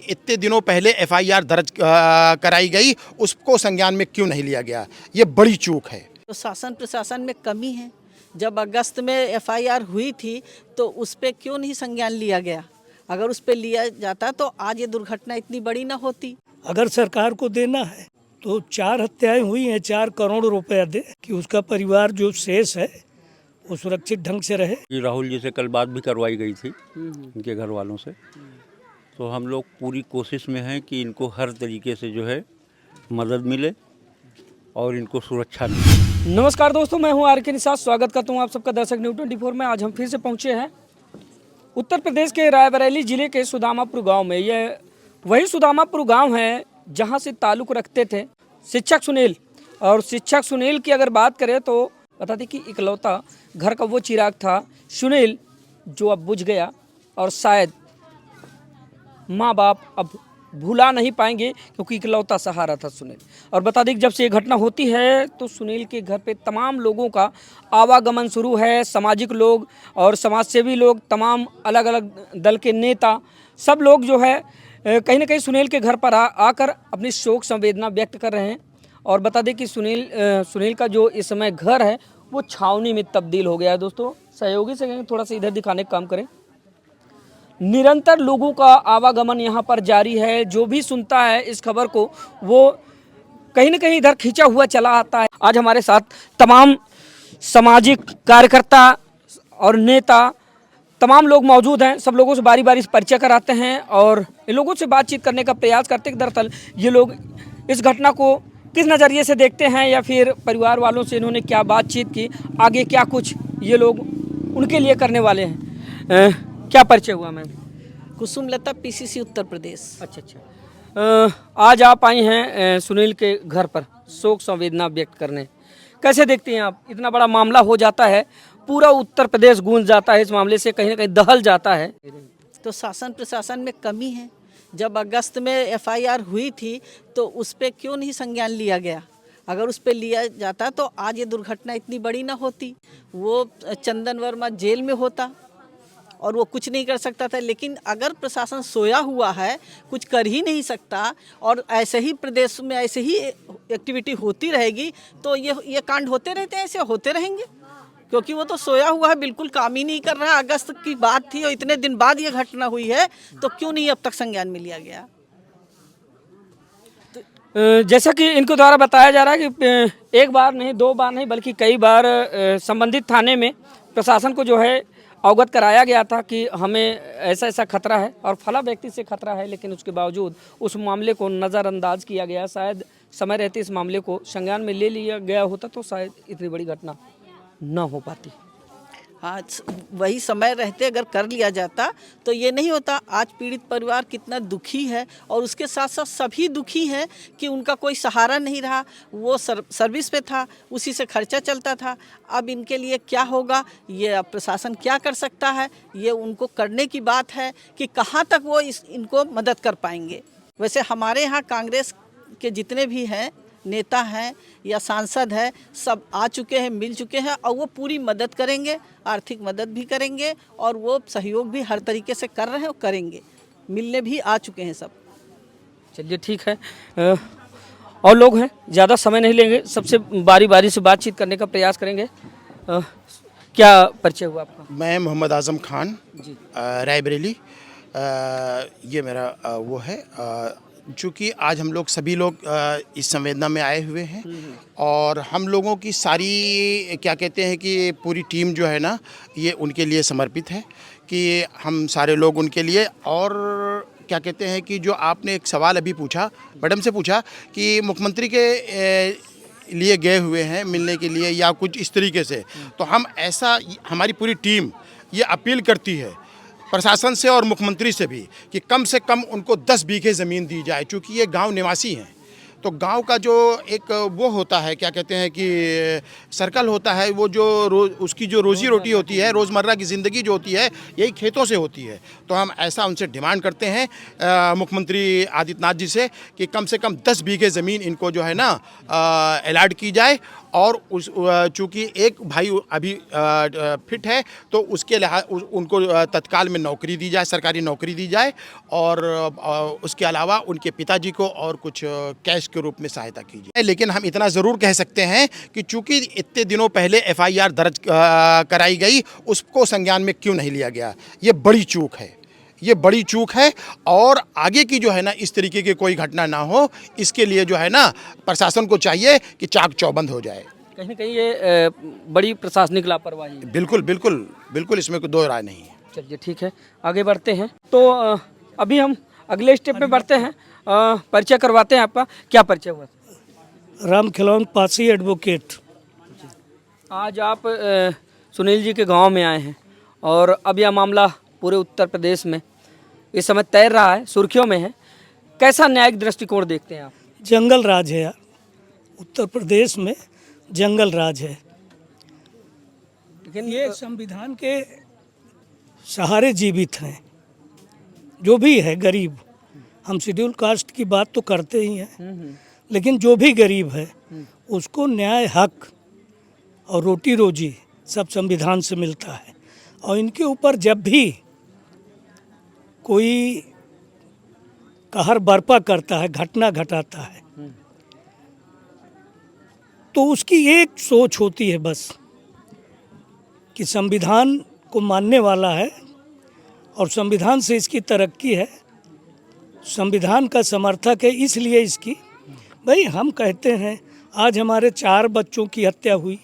इतने दिनों पहले एफआईआर दर्ज कराई गई, उसको संज्ञान में क्यों नहीं लिया गया? ये बड़ी चूक है। तो शासन प्रशासन में कमी है। जब अगस्त में एफआईआर हुई थी तो उस पर क्यों नहीं संज्ञान लिया गया? अगर उस पर लिया जाता तो आज ये दुर्घटना इतनी बड़ी ना होती। अगर सरकार को देना है तो 4 हत्याएं हुई हैं, 4 करोड़ रुपया दे कि उसका परिवार जो शेष है वो सुरक्षित ढंग से रहे। कि राहुल जी से कल बात भी करवाई गई थी इनके घर वालों से, तो हम लोग पूरी कोशिश में हैं कि इनको हर तरीके से जो है मदद मिले और इनको सुरक्षा मिले। नमस्कार दोस्तों, मैं हूं आर के निषाद। स्वागत करता हूं आप सबका दर्शक न्यूज़ 24 में। आज हम फिर से पहुंचे हैं उत्तर प्रदेश के रायबरेली जिले के सुदामापुर गांव में। यह वही सुदामापुर गांव है जहां से ताल्लुक़ रखते थे शिक्षक सुनील। और शिक्षक सुनील की अगर बात करें तो बता दें कि इकलौता घर का वो चिराग था सुनील जो अब बुझ गया, और शायद माँ बाप अब भुला नहीं पाएंगे क्योंकि इकलौता सहारा था सुनील। और बता दें कि जब से ये घटना होती है तो सुनील के घर पे तमाम लोगों का आवागमन शुरू है। सामाजिक लोग और समाजसेवी लोग, तमाम अलग अलग दल के नेता, सब लोग जो है कहीं ना कहीं सुनील के घर पर आकर अपनी शोक संवेदना व्यक्त कर रहे हैं। और बता दें कि सुनील का जो इस समय घर है वो छावनी में तब्दील हो गया है। दोस्तों सहयोगी से कहेंगे थोड़ा सा इधर दिखाने का काम करें। निरंतर लोगों का आवागमन यहाँ पर जारी है। जो भी सुनता है इस खबर को वो कहीं ना कहीं इधर खींचा हुआ चला आता है। आज हमारे साथ तमाम सामाजिक कार्यकर्ता और नेता, तमाम लोग मौजूद हैं। सब लोगों से बारी बारी से परिचय कराते हैं और इन लोगों से बातचीत करने का प्रयास करते हैं कि दरअसल ये लोग इस घटना को किस नज़रिए से देखते हैं, या फिर परिवार वालों से इन्होंने क्या बातचीत की, आगे क्या कुछ ये लोग उनके लिए करने वाले हैं। क्या परिचय हुआ मैम? कुसुमलता, पीसीसी उत्तर प्रदेश। अच्छा। आज आप आई हैं सुनील के घर पर शोक संवेदना व्यक्त करने। कैसे देखती हैं आप? इतना बड़ा मामला हो जाता है, पूरा उत्तर प्रदेश गूंज जाता है इस मामले से, कहीं ना कहीं दहल जाता है। तो शासन प्रशासन में कमी है। जब अगस्त में एफआईआर हुई थी तो उस पर क्यों नहीं संज्ञान लिया गया? अगर उस पर लिया जाता तो आज ये दुर्घटना इतनी बड़ी ना होती। वो चंदन वर्मा जेल में होता और वो कुछ नहीं कर सकता था। लेकिन अगर प्रशासन सोया हुआ है, कुछ कर ही नहीं सकता, और ऐसे ही प्रदेश में ऐसे ही एक्टिविटी होती रहेगी तो ये कांड होते रहते हैं, ऐसे होते रहेंगे। क्योंकि वो तो सोया हुआ है, बिल्कुल काम ही नहीं कर रहा। अगस्त की बात थी और इतने दिन बाद ये घटना हुई है, तो क्यों नहीं अब तक संज्ञान में लिया गया? जैसा कि इनको द्वारा बताया जा रहा है कि एक बार नहीं, 2 बार नहीं, बल्कि कई बार संबंधित थाने में प्रशासन को जो है अवगत कराया गया था कि हमें ऐसा ऐसा खतरा है और फला व्यक्ति से खतरा है, लेकिन उसके बावजूद उस मामले को नज़रअंदाज किया गया। शायद समय रहते इस मामले को संज्ञान में ले लिया गया होता तो शायद इतनी बड़ी घटना ना हो पाती। हाँ, वही समय रहते अगर कर लिया जाता तो ये नहीं होता। आज पीड़ित परिवार कितना दुखी है, और उसके साथ साथ सभी दुखी हैं कि उनका कोई सहारा नहीं रहा। वो सर्विस पे था, उसी से खर्चा चलता था। अब इनके लिए क्या होगा, ये प्रशासन क्या कर सकता है, ये उनको करने की बात है कि कहाँ तक वो इनको मदद कर पाएंगे। वैसे हमारे यहाँ कांग्रेस के जितने भी हैं नेता हैं या सांसद हैं, सब आ चुके हैं, मिल चुके हैं, और वो पूरी मदद करेंगे, आर्थिक मदद भी करेंगे, और वो सहयोग भी हर तरीके से कर रहे हैं और करेंगे। मिलने भी आ चुके हैं सब। चलिए ठीक है। और लोग हैं, ज़्यादा समय नहीं लेंगे, सबसे बारी बारी से बातचीत करने का प्रयास करेंगे। क्या परिचय हुआ आपका? मैं मोहम्मद आजम खान जी। रायबरेली। ये मेरा वो है। चूँकि आज हम लोग सभी लोग इस संवेदना में आए हुए हैं, और हम लोगों की सारी क्या कहते हैं कि पूरी टीम जो है ना, ये उनके लिए समर्पित है कि हम सारे लोग उनके लिए। और क्या कहते हैं कि जो आपने एक सवाल अभी पूछा, मैडम से पूछा कि मुख्यमंत्री के लिए गए हुए हैं मिलने के लिए या कुछ इस तरीके से, तो हम ऐसा, हमारी पूरी टीम ये अपील करती है प्रशासन से और मुख्यमंत्री से भी कि कम से कम उनको 10 बीघे ज़मीन दी जाए। चूँकि ये गांव निवासी हैं, तो गांव का जो एक वो होता है, क्या कहते हैं कि सर्कल होता है, वो जो उसकी जो रोजी रोटी होती है, रोज़मर्रा की ज़िंदगी जो होती है, यही खेतों से होती है। तो हम ऐसा उनसे डिमांड करते हैं मुख्यमंत्री आदित्यनाथ जी से कि कम से कम 10 बीघे ज़मीन इनको जो है ना अलॉट की जाए, और उस चूँकि एक भाई अभी फिट है तो उसके लिहाज उनको तत्काल में नौकरी दी जाए, सरकारी नौकरी दी जाए, और उसके अलावा उनके पिताजी को और कुछ कैश के रूप में सहायता की जाए। लेकिन हम इतना ज़रूर कह सकते हैं कि चूँकि इतने दिनों पहले FIR दर्ज कराई गई, उसको संज्ञान में क्यों नहीं लिया गया, ये बड़ी चूक है, ये बड़ी चूक है। और आगे की जो है ना इस तरीके की कोई घटना ना हो, इसके लिए जो है ना प्रशासन को चाहिए कि चाक चौबंद हो जाए। कहीं ना कहीं ये बड़ी प्रशासनिक लापरवाही है। बिल्कुल बिल्कुल बिल्कुल, इसमें कोई दो राय नहीं है। चलिए ठीक है, आगे बढ़ते हैं। तो अभी हम अगले स्टेप में बढ़ते हैं। परिचय करवाते हैं आपका, क्या परिचय हुआ? राम खिलौन पासी एडवोकेट। आज आप सुनील जी के गांव में आए हैं और अब यह मामला पूरे उत्तर प्रदेश में इस समय तैर रहा है, सुर्खियों में है। कैसा न्यायिक दृष्टिकोण देखते हैं आप? जंगल राज है यार, उत्तर प्रदेश में जंगल राज है। लेकिन ये संविधान के सहारे जीवित हैं, जो भी है गरीब। हम शेड्यूल कास्ट की बात तो करते ही हैं, लेकिन जो भी गरीब है उसको न्याय, हक और रोटी रोजी सब संविधान से मिलता है। और इनके ऊपर जब भी कोई कहर बरपा करता है, घटना घटाता है, तो उसकी एक सोच होती है बस कि संविधान को मानने वाला है और संविधान से इसकी तरक्की है, संविधान का समर्थक है, इसलिए इसकी। भाई हम कहते हैं आज हमारे 4 बच्चों की हत्या हुई,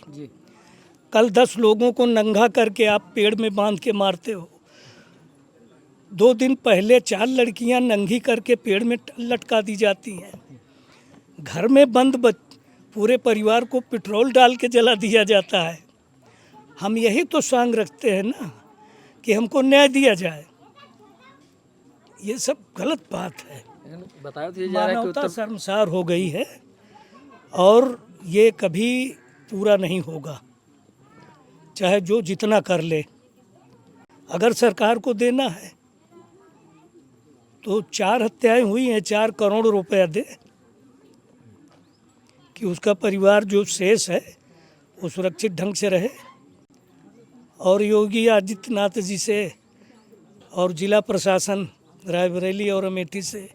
कल 10 लोगों को नंगा करके आप पेड़ में बांध के मारते हो। 2 दिन पहले 4 लड़कियां नंगी करके पेड़ में लटका दी जाती हैं। घर में बंद पूरे परिवार को पेट्रोल डाल के जला दिया जाता है। हम यही तो सांग रखते हैं ना कि हमको न्याय दिया जाए। ये सब गलत बात है। बताया तो जा रहा है कि मानवता शर्मसार हो गई है और ये कभी पूरा नहीं होगा, चाहे जो जितना कर ले। अगर सरकार को देना है तो 4 हत्याएं हुई हैं, 4 करोड़ रुपया दे कि उसका परिवार जो शेष है वो सुरक्षित ढंग से रहे। और योगी आदित्यनाथ जी से और जिला प्रशासन रायबरेली और अमेठी से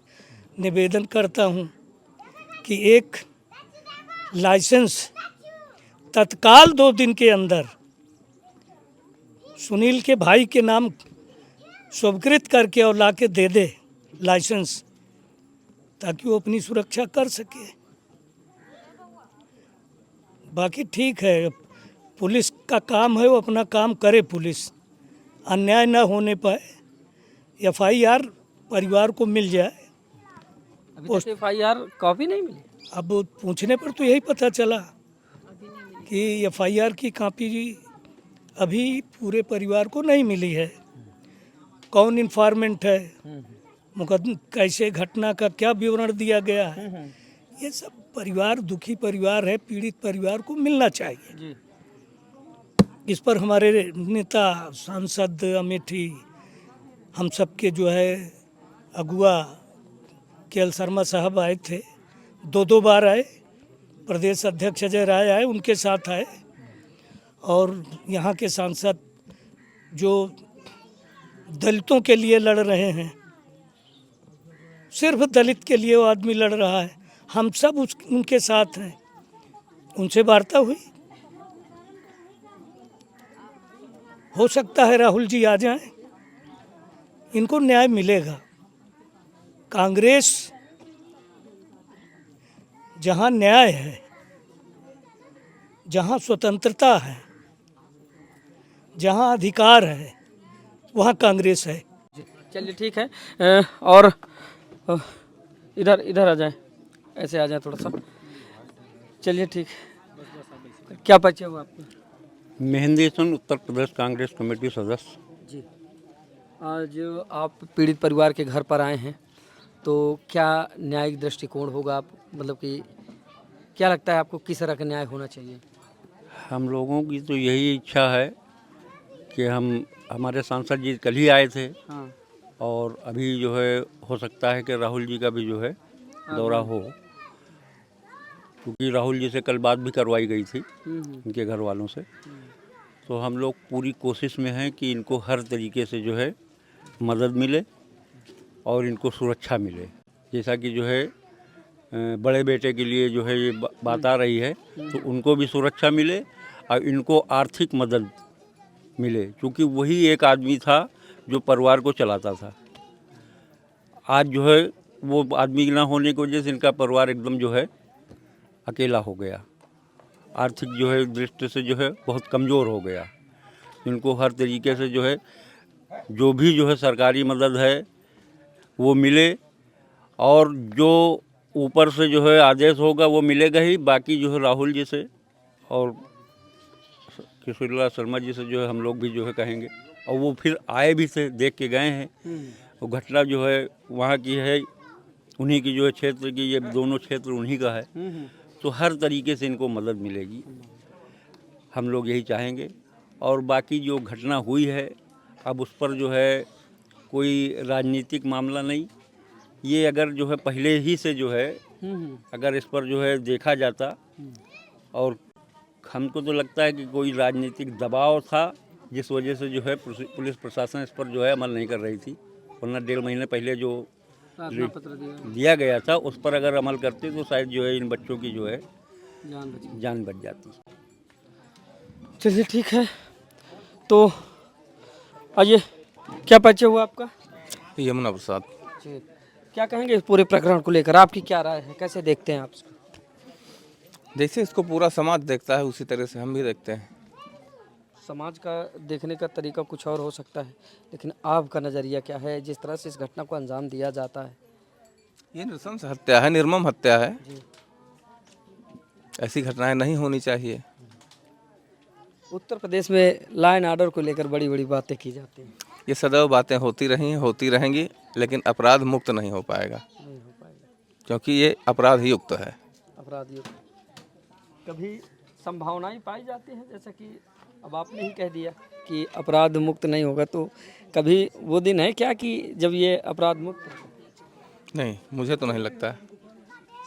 निवेदन करता हूँ कि एक लाइसेंस तत्काल 2 दिन के अंदर सुनील के भाई के नाम स्वीकृत करके और लाके दे दे लाइसेंस, ताकि वो अपनी सुरक्षा कर सके। बाकी ठीक है, पुलिस का काम है, वो अपना काम करे। पुलिस अन्याय न होने पाए, FIR परिवार को मिल जाए। अभी तक FIR कॉपी नहीं मिली। अब पूछने पर तो यही पता चला कि FIR की कॉपी अभी पूरे परिवार को नहीं मिली है। कौन इन्फॉर्मेंट है, मुकदमा कैसे, घटना का क्या विवरण दिया गया है, ये सब परिवार, दुखी परिवार है, पीड़ित परिवार को मिलना चाहिए। इस पर हमारे नेता, सांसद अमेठी, हम सब के जो है अगुआ KL शर्मा साहब आए थे, 2 बार आए। प्रदेश अध्यक्ष अजय राय आए, उनके साथ आए। और यहाँ के सांसद जो दलितों के लिए लड़ रहे हैं, सिर्फ दलित के लिए वो आदमी लड़ रहा है, हम सब उनके साथ हैं। उनसे वार्ता हुई, हो सकता है राहुल जी आ जाएं, इनको न्याय मिलेगा। कांग्रेस जहां न्याय है, जहां स्वतंत्रता है, जहां अधिकार है, वहां कांग्रेस है। चलिए ठीक है। और इधर आ जाए, ऐसे आ जाए थोड़ा सा। चलिए ठीक है, क्या परिचय हुआ आपका? मेहंदी हसन, उत्तर प्रदेश कांग्रेस कमेटी सदस्य। जी, आज आप पीड़ित परिवार के घर पर आए हैं तो क्या न्यायिक दृष्टिकोण होगा, आप मतलब कि क्या लगता है आपको किस तरह का न्याय होना चाहिए? हम लोगों की तो यही इच्छा है कि हमारे सांसद जी कल ही आए थे हाँ और अभी जो है हो सकता है कि राहुल जी का भी जो है दौरा हो, क्योंकि राहुल जी से कल बात भी करवाई गई थी इनके घर वालों से। तो हम लोग पूरी कोशिश में हैं कि इनको हर तरीके से जो है मदद मिले और इनको सुरक्षा मिले। जैसा कि जो है बड़े बेटे के लिए जो है ये बात आ रही है, तो उनको भी सुरक्षा मिले और इनको आर्थिक मदद मिले, क्योंकि वही एक आदमी था जो परिवार को चलाता था। आज जो है वो आदमी ना होने की वजह से इनका परिवार एकदम जो है अकेला हो गया, आर्थिक जो है दृष्टि से जो है बहुत कमज़ोर हो गया। इनको हर तरीके से जो है जो भी जो है सरकारी मदद है वो मिले, और जो ऊपर से जो है आदेश होगा वो मिलेगा ही। बाकी जो है राहुल जी से और किशोरीलाल शर्मा जी से जो है हम लोग भी जो है कहेंगे, और वो फिर आए भी थे, देख के गए हैं। वो घटना जो है वहाँ की है, उन्हीं की जो है क्षेत्र की, ये दोनों क्षेत्र उन्हीं का है। तो हर तरीके से इनको मदद मिलेगी, हम लोग यही चाहेंगे। और बाकी जो घटना हुई है अब उस पर जो है कोई राजनीतिक मामला नहीं, ये अगर जो है पहले ही से जो है अगर इस पर जो है देखा जाता, और हमको तो लगता है कि कोई राजनीतिक दबाव था जिस वजह से जो है पुलिस प्रशासन इस पर जो है अमल नहीं कर रही थी, वरना 1.5 महीने पहले जो प्रार्थना पत्र दिया, दिया गया था उस पर अगर अमल करते तो शायद जो है इन बच्चों की जो है जान बची। जान बच जाती। चलिए ठीक है, तो आइए, क्या परिचय हुआ आपका? यमुना प्रसाद। जी, क्या कहेंगे इस पूरे प्रकरण को लेकर, आपकी क्या राय है, कैसे देखते हैं आप इसको? जैसे इसको पूरा समाज देखता है उसी तरह से हम भी देखते हैं। समाज का देखने का तरीका कुछ और हो सकता है, लेकिन आपका नज़रिया क्या है जिस तरह से इस घटना को अंजाम दिया जाता है? ये नृशंस हत्या है, निर्मम हत्या है। ऐसी घटनाएं नहीं होनी चाहिए। उत्तर प्रदेश में लॉ एंड ऑर्डर को लेकर बड़ी बड़ी बातें की जाती हैं, ये सदैव बातें होती रही हैं, होती रहेंगी, लेकिन अपराध मुक्त नहीं हो पाएगा, नहीं हो पाएगा। क्योंकि ये अपराध ही युक्त है। अपराधियों कभी संभावनाएं पाई जाती हैं, जैसा कि अब आपने ही कह दिया कि अपराध मुक्त नहीं होगा, तो कभी वो दिन है क्या कि जब ये अपराध मुक्त? नहीं, मुझे तो नहीं लगता।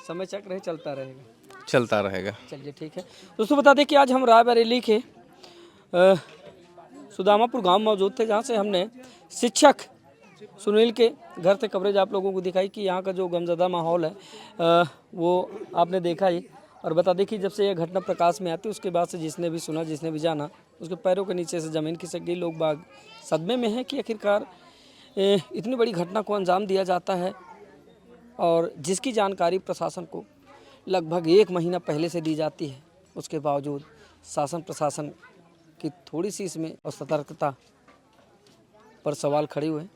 समय चक्र है, चलता रहेगा। चलता रहेगा। चलिए ठीक है, दोस्तों बता दें कि आज हम रायबरेली के सुदामापुर गांव मौजूद थे, जहां से हमने शिक्षक सुनील के घर से कवरेज आप लोगों को दिखाई कि यहाँ का जो गमज़दा माहौल है वो आपने देखा ही। और बता दें कि जब से यह घटना प्रकाश में आती उसके बाद से जिसने भी सुना, जिसने भी जाना, उसके पैरों के नीचे से ज़मीन खिसक गई। लोग बाग सदमे में हैं कि आखिरकार इतनी बड़ी घटना को अंजाम दिया जाता है, और जिसकी जानकारी प्रशासन को लगभग 1 महीना पहले से दी जाती है, उसके बावजूद शासन प्रशासन की थोड़ी सी इसमें असतर्कता पर सवाल खड़े हुए हैं,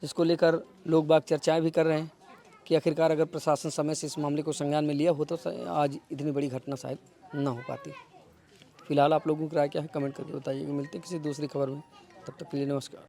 जिसको लेकर लोग बाग चर्चाएं भी कर रहे हैं कि आखिरकार अगर प्रशासन समय से इस मामले को संज्ञान में लिया हो तो आज इतनी बड़ी घटना शायद ना हो पाती। फिलहाल आप लोगों की राय क्या है कमेंट करके बताइए। मिलते हैं किसी दूसरी खबर में, तब तक के लिए नमस्कार।